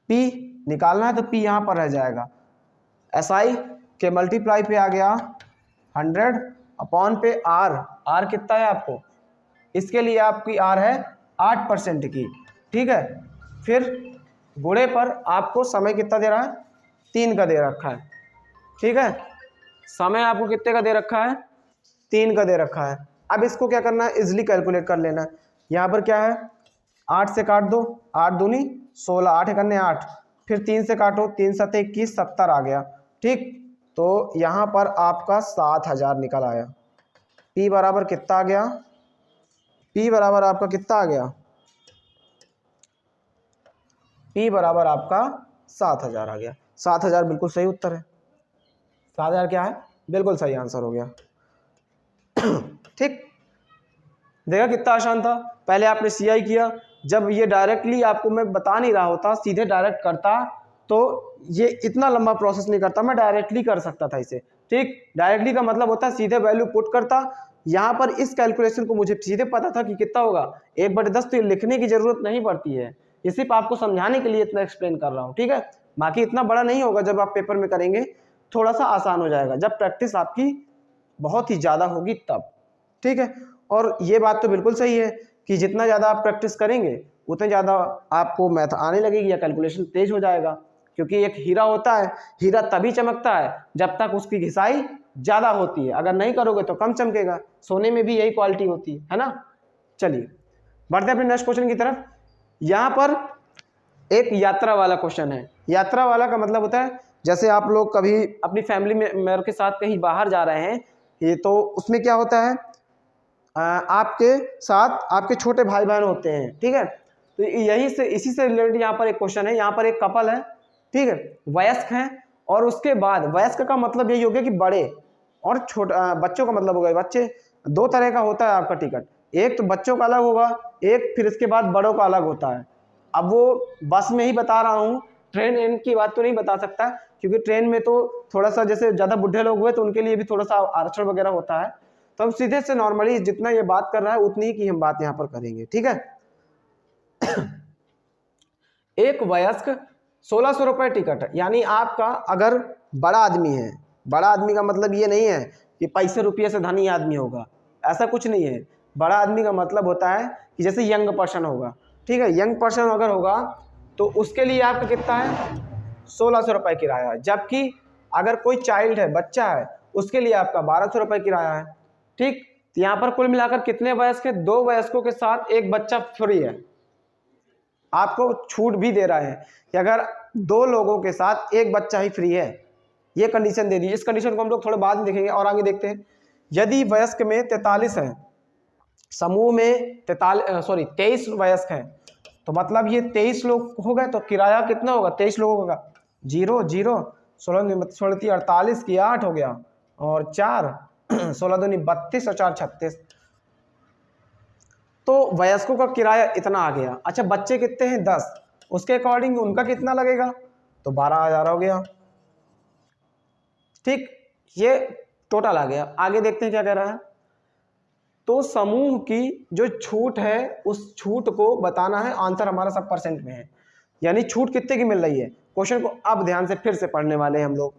A: P निकालना है तो P यहाँ पर रह जाएगा, SI के मल्टीप्लाई पे आ गया 100 अपॉन पे R कितना है आपको? इसके लिए आपकी R है 8% की, ठीक है। फिर गुणे पर आपको समय कितना दे रहा है? 3 का दे रखा है, ठीक है। समय आपको कितने का दे रखा है? 3 का दे रखा है। अब इसको क्या करना है? इजिली कैलकुलेट कर लेना है। यहाँ पर क्या है? 8 से काट दो, 8 दूनी 16, 8 एक अन्य 8, फिर 3 से काटो, 3 7 21, 70 आ गया, ठीक। तो यहाँ पर आपका 7000 निकल आया। P बराबर कितना आ गया? P बराबर आपका कितना आ गया? P बराबर आपका 7000 आ गया। 7000 बिल्कुल सही उत्तर है। 7000 क्या है? बिल्कुल सही आंसर हो गया, ठीक। देखा कितना आसान था। पहले आपने CI किया, जब ये डायरेक्टली आपको मैं बता नहीं रहा होता, सीधे डायरेक्ट करता तो ये इतना लंबा प्रोसेस नहीं करता, मैं डायरेक्टली कर सकता था इसे, ठीक। डायरेक्टली का मतलब होता है सीधे वैल्यू पुट करता। यहाँ पर इस कैलकुलेशन को मुझे सीधे पता था कि कितना होगा 1/10, तो लिखने की जरूरत नहीं पड़ती है, ये सिर्फ आपको समझाने के लिए इतना एक्सप्लेन कर रहा हूँ, ठीक है। बाकी इतना बड़ा नहीं होगा, जब आप पेपर में करेंगे थोड़ा सा आसान हो जाएगा, जब प्रैक्टिस आपकी बहुत ही ज़्यादा होगी तब, ठीक है। और ये बात तो बिल्कुल सही है कि जितना ज़्यादा आप प्रैक्टिस करेंगे उतने ज़्यादा आपको मैथ आने लगेगी या कैलकुलेशन तेज हो जाएगा, क्योंकि एक हीरा होता है, हीरा तभी चमकता है जब तक उसकी घिसाई ज़्यादा होती है, अगर नहीं करोगे तो कम चमकेगा। सोने में भी यही क्वालिटी होती है ना। चलिए बढ़ते हैं अपने नेक्स्ट क्वेश्चन की तरफ। यहाँ पर एक यात्रा वाला क्वेश्चन है। यात्रा वाला का मतलब होता है जैसे आप लोग कभी अपनी फैमिली मेंबर के साथ कहीं बाहर जा रहे हैं, ये तो उसमें क्या होता है, आपके साथ आपके छोटे भाई बहन होते हैं, ठीक है। तो यही से इसी से रिलेटेड यहाँ पर एक क्वेश्चन है। यहाँ पर एक कपल है, ठीक है, वयस्क हैं, और उसके बाद वयस्क का मतलब यही हो गया कि बड़े, और छोटा बच्चों का मतलब हो गया बच्चे। 2 तरह का होता है आपका टिकट, एक तो बच्चों का अलग होगा, एक फिर इसके बाद बड़ों का अलग होता है। अब वो बस में ही बता रहा हूँ, ट्रेन की बात तो नहीं बता सकता, क्योंकि ट्रेन में तो थोड़ा सा जैसे ज़्यादा बुढ़े लोग हुए तो उनके लिए भी थोड़ा सा आरक्षण वगैरह होता है। तो हम सीधे से नॉर्मली जितना ये बात कर रहा है उतनी ही की हम बात यहाँ पर करेंगे, ठीक है। एक वयस्क 1600 रुपये टिकट, यानी आपका अगर बड़ा आदमी है, बड़ा आदमी का मतलब ये नहीं है कि पैसे रुपये से धनी आदमी होगा, ऐसा कुछ नहीं है। बड़ा आदमी का मतलब होता है कि जैसे यंग पर्सन होगा, ठीक है, यंग पर्सन अगर होगा तो उसके लिए आपका कितना है? 1600 रुपये किराया है। जबकि अगर कोई चाइल्ड है, बच्चा है, उसके लिए आपका 1200 रुपये किराया है, ठीक। तो यहाँ पर कुल मिलाकर कितने वयस्क है? 2 वयस्कों के साथ एक बच्चा फ्री है। आपको छूट भी दे रहा है कि अगर 2 लोगों के साथ एक बच्चा ही फ्री है, ये कंडीशन दे दी। इस कंडीशन को हम लोग थोड़े बाद में देखेंगे और आगे देखते हैं। यदि वयस्क में 43 है, समूह में 23 वयस्क हैं, तो मतलब ये 23 लोग हो गए, तो किराया कितना होगा 23 लोगों का? 0 0 16 48 की 8 हो गया, और 4 16 दूनी 32 और 4 36, तो वयस्कों का किराया इतना आ गया। अच्छा बच्चे कितने हैं? 10, उसके अकॉर्डिंग उनका कितना लगेगा? तो 12,000 हो गया, ठीक। ये टोटल आ गया। आगे देखते हैं क्या कह रहा है। तो समूह की जो छूट है उस छूट को बताना है, आंसर हमारा सब % में है, यानी छूट कितने की मिल रही है। क्वेश्चन को अब ध्यान से फिर से पढ़ने वाले हैं हम लोग,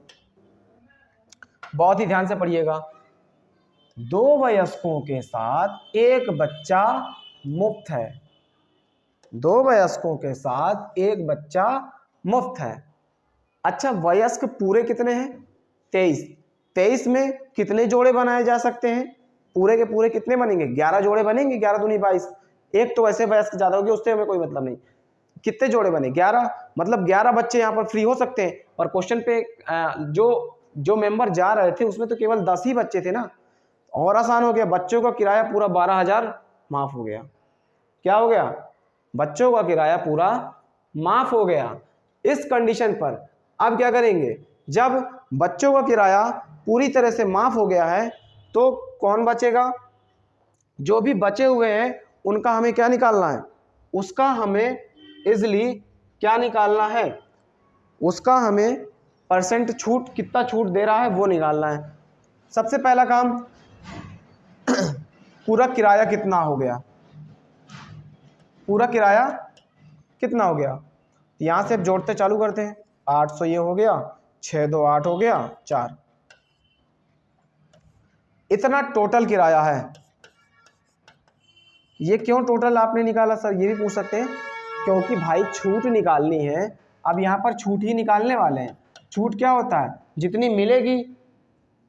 A: बहुत ही ध्यान से पढ़िएगा। 2 वयस्कों के साथ एक बच्चा मुफ्त है, 2 वयस्कों के साथ एक बच्चा मुफ्त है। अच्छा वयस्क पूरे कितने हैं? 23। 23 में कितने जोड़े बनाए जा सकते हैं? पूरे के पूरे कितने बनेंगे? 11 जोड़े बनेंगे, 11 दूनी 22। एक तो वैसे वयस्क ज़्यादा होगी, उससे हमें कोई मतलब नहीं। कितने जोड़े बने 11, मतलब 11 बच्चे यहाँ पर फ्री हो सकते हैं। और क्वेश्चन पे जो मेंबर जा रहे थे उसमें तो केवल 10 ही बच्चे थे ना, और आसान हो गया, बच्चों का किराया पूरा 12,000 माफ हो गया। क्या हो गया? बच्चों का किराया पूरा माफ हो गया। इस कंडीशन पर अब क्या करेंगे, जब बच्चों का किराया पूरी तरह से माफ हो गया है तो कौन बचेगा? जो भी बचे हुए हैं उनका हमें क्या निकालना है, उसका हमें इजली क्या निकालना है, उसका हमें परसेंट छूट, कितना छूट दे रहा है वो निकालना है। सबसे पहला काम, पूरा किराया कितना हो गया, पूरा किराया कितना हो गया, यहां से अब जोड़ते चालू करते हैं। 800 ये हो गया, 6 2 8 हो गया, 4, इतना टोटल किराया है। ये क्यों टोटल आपने निकाला सर, ये भी पूछ सकते हैं। क्योंकि भाई छूट निकालनी है, अब यहाँ पर छूट ही निकालने वाले हैं। छूट क्या होता है, जितनी मिलेगी,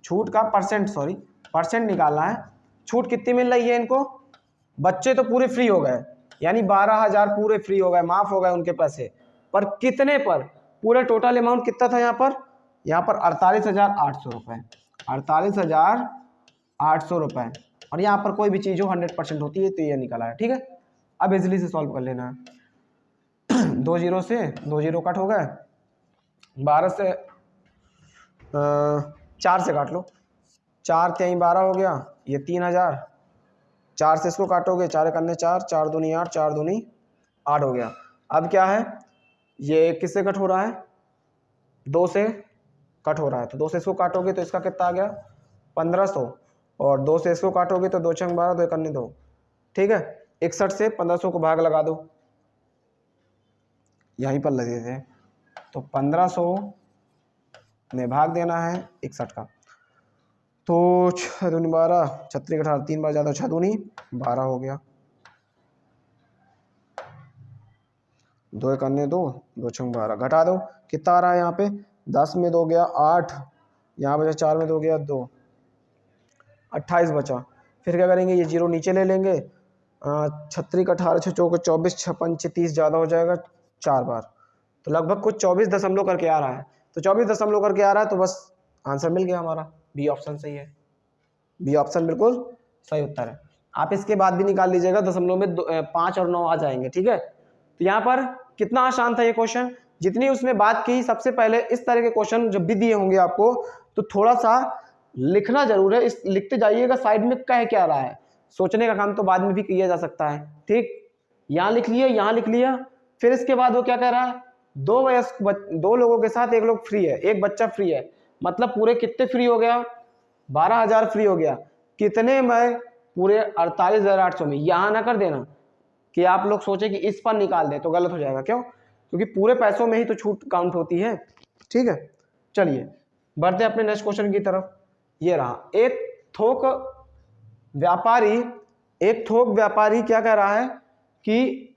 A: छूट का परसेंट निकालना है। छूट कितनी मिल रही है इनको, बच्चे तो पूरे फ्री हो गए, यानी 12,000 पूरे फ्री हो गए, माफ हो गए उनके पैसे, पर कितने पर, पूरे टोटल अमाउंट कितना था यहाँ पर 48,800 रुपये, 48,800 रुपये। और यहाँ पर कोई भी चीज़ हो 100% होती है तो ये निकला है। ठीक है, अब इजिली से सॉल्व कर लेना है। 2 जीरो से 2 जीरो कट हो गए, 12 से 4 से काट लो, 4 3 12 हो गया, ये 3,000, 4 से इसको काटोगे, 4 करने 4, 4 दूनी 8, 4 दूनी 8 हो गया। अब क्या है, ये किससे कट हो रहा है, 2 से कट हो रहा है, तो 2 से इसको काटोगे तो इसका कितना आ गया 1500, और 2 से इसको काटोगे तो 2 छंग 12, 2 करने 2। ठीक है, 61 से 1500 को भाग लगा दो, यहीं पर लगे थे, तो 1500 में भाग देना है 61 का, तो 6 दूनी 12, 36 18, 3 बार ज़्यादा, 6 दूनी 12 हो गया, 2 करने 2, 2 छंग 12, घटा दो, कितना आ रहा है यहाँ पे, 10 में 2 गया 8, यहाँ बचा 4 में 2 गया 2, 28 बचा। फिर क्या करेंगे, ये जीरो नीचे ले लेंगे, 36 18 6 चौके 24, 6 5 30 ज़्यादा हो जाएगा 4 बार, तो लगभग कुछ 24 दशमलव करके आ रहा है, तो 24 दशमलव करके आ रहा है, तो बस आंसर मिल गया हमारा, बी ऑप्शन सही है, बी ऑप्शन बिल्कुल सही उत्तर है। आप इसके बाद भी निकाल लीजिएगा, दशमलव में 5 और 9 आ जाएंगे। ठीक है, तो यहाँ पर कितना आसान था ये क्वेश्चन, जितनी उसने बात की। सबसे पहले इस तरह के क्वेश्चन जब भी दिए होंगे आपको तो थोड़ा सा लिखना जरूर है, इस लिखते जाइएगा साइड में कह क्या रहा है, सोचने का काम तो बाद में भी किया जा सकता है। ठीक, यहाँ लिख लिया, यहाँ लिख लिया, फिर इसके बाद वो क्या कह रहा है, 2 लोगों के साथ 1 लोग फ्री है, 1 बच्चा फ्री है, मतलब पूरे कितने फ्री हो गया, 12,000 फ्री हो गया, कितने में, पूरे 48,800 में। यहाँ ना कर देना कि आप लोग सोचे कि इस पर निकाल दें तो गलत हो जाएगा, क्यों, क्योंकि पूरे पैसों में ही तो छूट काउंट होती है। ठीक है, चलिए बढ़ते अपने नेक्स्ट क्वेश्चन की तरफ। ये रहा, एक थोक व्यापारी क्या कह रहा है कि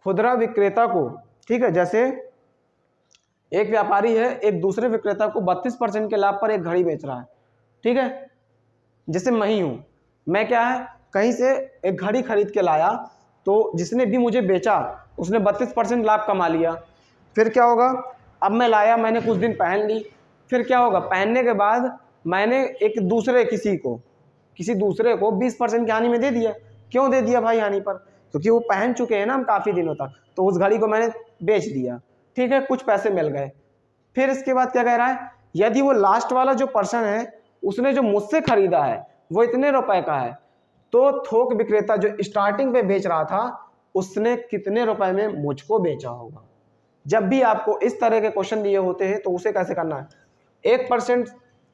A: खुदरा विक्रेता को, ठीक है, जैसे एक व्यापारी है, एक दूसरे विक्रेता को 32% के लाभ पर एक घड़ी बेच रहा है। ठीक है, जैसे मैं ही हूं, मैं क्या है, कहीं से एक घड़ी खरीद के लाया, तो जिसने भी मुझे बेचा उसने 32% लाभ कमा लिया। फिर क्या होगा, अब मैं लाया, मैंने कुछ दिन पहन ली, फिर क्या होगा, पहनने के बाद मैंने एक दूसरे किसी दूसरे को 20% की हानि में दे दिया। क्यों दे दिया भाई हानि पर, क्योंकि वो पहन चुके हैं ना हम काफ़ी दिनों तक, तो उस घड़ी को मैंने बेच दिया। ठीक है, कुछ पैसे मिल गए। फिर इसके बाद क्या कह रहा है, यदि वो लास्ट वाला जो पर्सन है उसने जो मुझसे खरीदा है वो इतने रुपए का है, तो थोक विक्रेता जो स्टार्टिंग पे बेच रहा था उसने कितने रुपए में मुझको बेचा होगा। जब भी आपको इस तरह के क्वेश्चन दिए होते हैं तो उसे कैसे करना है, 1%,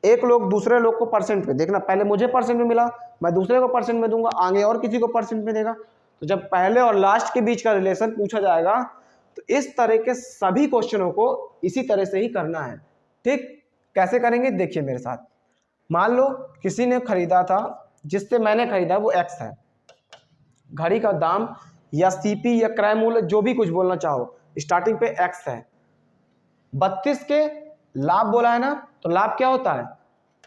A: एक लोग दूसरे लोग को परसेंट पे देखना, पहले मुझे परसेंट में मिला, मैं दूसरे को परसेंट में दूंगा, आगे और किसी को परसेंट में देगा। तो जब पहले और लास्ट के बीच का रिलेशन पूछा जाएगा तो इस तरह के सभी क्वेश्चनों को इसी तरह से ही करना है। ठीक, कैसे करेंगे देखिए मेरे साथ। मान लो किसी ने खरीदा था, जिससे मैंने खरीदा वो एक्स है, घड़ी का दाम या सीपी या क्रय मूल्य जो भी कुछ बोलना चाहो, स्टार्टिंग पे एक्स है, 32 के लाभ बोला है ना, तो लाभ क्या होता है,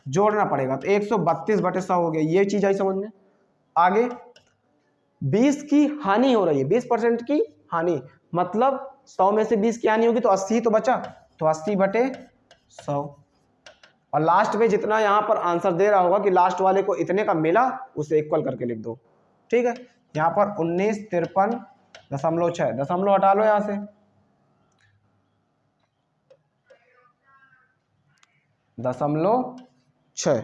A: जोड़ना पड़ेगा, तो 132/100 हो गया, ये चीज आई समझ में। आगे 20 की हानि हो रही है, 20% की हानि, मतलब 100 में से 20 क्या नहीं होगी तो 80 तो बचा, तो 80/100। और लास्ट में जितना यहाँ पर आंसर दे रहा होगा कि लास्ट वाले को इतने का मिला, उसे इक्वल करके लिख दो। ठीक है, यहाँ पर 1953.6, दशमलव हटा लो यहाँ से, दशमलव 6।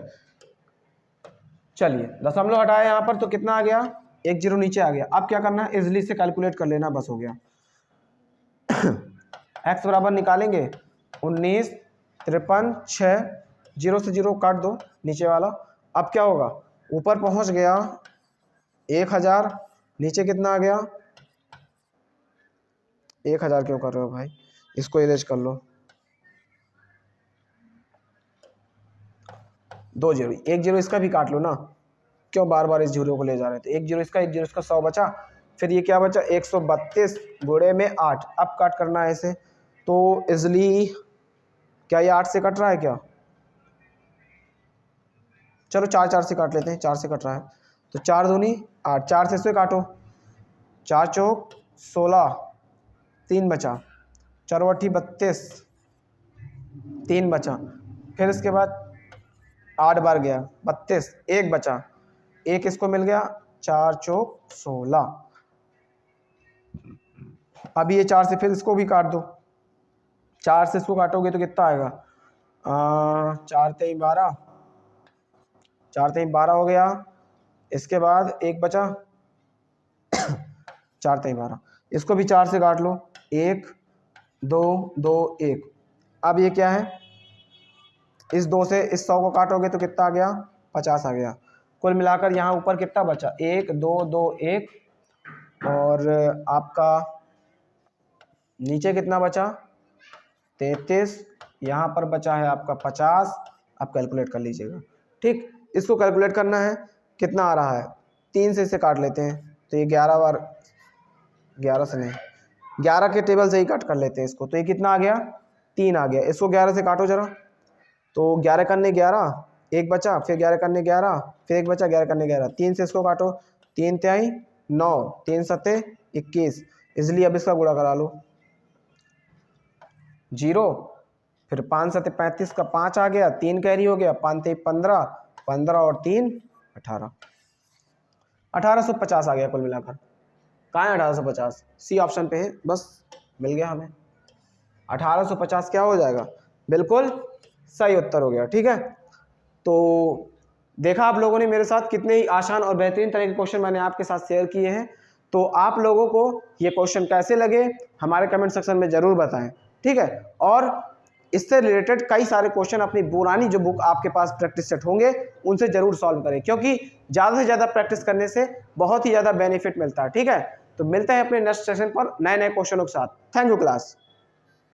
A: चलिए दशमलव हटाया यहाँ पर तो कितना आ गया, 1 0 नीचे आ गया। अब क्या करना है, इजली से कैलकुलेट कर लेना, बस हो गया। x बराबर निकालेंगे 1953.6, 0 से 0 काट दो नीचे वाला। अब क्या होगा, ऊपर पहुंच गया 1000, नीचे कितना आ गया 1000। क्यों कर रहे हो भाई, इसको इरेज कर लो, 2 0, 1 0 इसका भी काट लो ना, क्यों बार बार इस जीरो को ले जा रहे थे। 1 0 इसका, 1 0 इसका, 100 बचा। फिर ये क्या बचा, 132 गुणे में 8। अब काट करना है इसे, तो इजली क्या ये 8 से कट रहा है क्या, चलो 4 4 से काट लेते हैं, 4 से कट रहा है तो 4 दूनी 8, 4 से इसे काटो, 4 चौक 16, 3 बचा, 4 8 32, 3 बचा। फिर इसके बाद 8 बार गया 32, 1 बचा, 1 इसको मिल गया, 4 चौक 16। अब ये 4 से फिर इसको भी काट दो, 4 से इसको काटोगे तो कितना आएगा, 4 3 12, 4 3 12 हो गया। इसके बाद 1 बचा, 4 3 12, इसको भी 4 से काट लो, 1 2 2 1। अब ये क्या है, इस 2 से इस 100 को काटोगे तो कितना आ गया, 50 आ गया। कुल मिलाकर यहाँ ऊपर कितना बचा, 1 2 2 1, और आपका नीचे कितना बचा 33, यहाँ पर बचा है आपका 50। आप कैलकुलेट कर लीजिएगा। ठीक, इसको कैलकुलेट करना है, कितना आ रहा है, 3 से इसे काट लेते हैं, तो ये 11 बार, 11 से नहीं 11 के टेबल से ही कट कर लेते हैं इसको, तो ये कितना आ गया, 3 आ गया। इसको 11 से काटो जरा, तो 11 करने 11, 1 बचा, फिर 11 करने 11, फिर 1 बचा, 11 करने 11, 3 से इसको काटो, 3 तिहाई 9, 3 सत्ते 21, इसलिए अब इसका गुणा करा लो 0, फिर 5 सत्ते 35 का 5 आ गया, 3 कैरी हो गया, 5 3 15, 15 और 3 18, 1850 आ गया कुल मिलाकर। कहाँ है 1850, सी ऑप्शन पे है, बस मिल गया हमें 1850 क्या हो जाएगा, बिल्कुल सही उत्तर हो गया। ठीक है, तो देखा आप लोगों ने मेरे साथ कितने ही आसान और बेहतरीन तरह के क्वेश्चन मैंने आपके साथ शेयर किए हैं। तो आप लोगों को ये क्वेश्चन कैसे लगे हमारे कमेंट सेक्शन में ज़रूर बताएं। ठीक है, और इससे रिलेटेड कई सारे क्वेश्चन अपनी पुरानी जो बुक आपके पास प्रैक्टिस सेट होंगे उनसे ज़रूर सॉल्व करें, क्योंकि ज़्यादा से ज़्यादा प्रैक्टिस करने से बहुत ही ज़्यादा बेनिफिट मिलता है। ठीक है, तो मिलते हैं अपने नेक्स्ट सेशन पर नए नए क्वेश्चनों के साथ। Thank you class.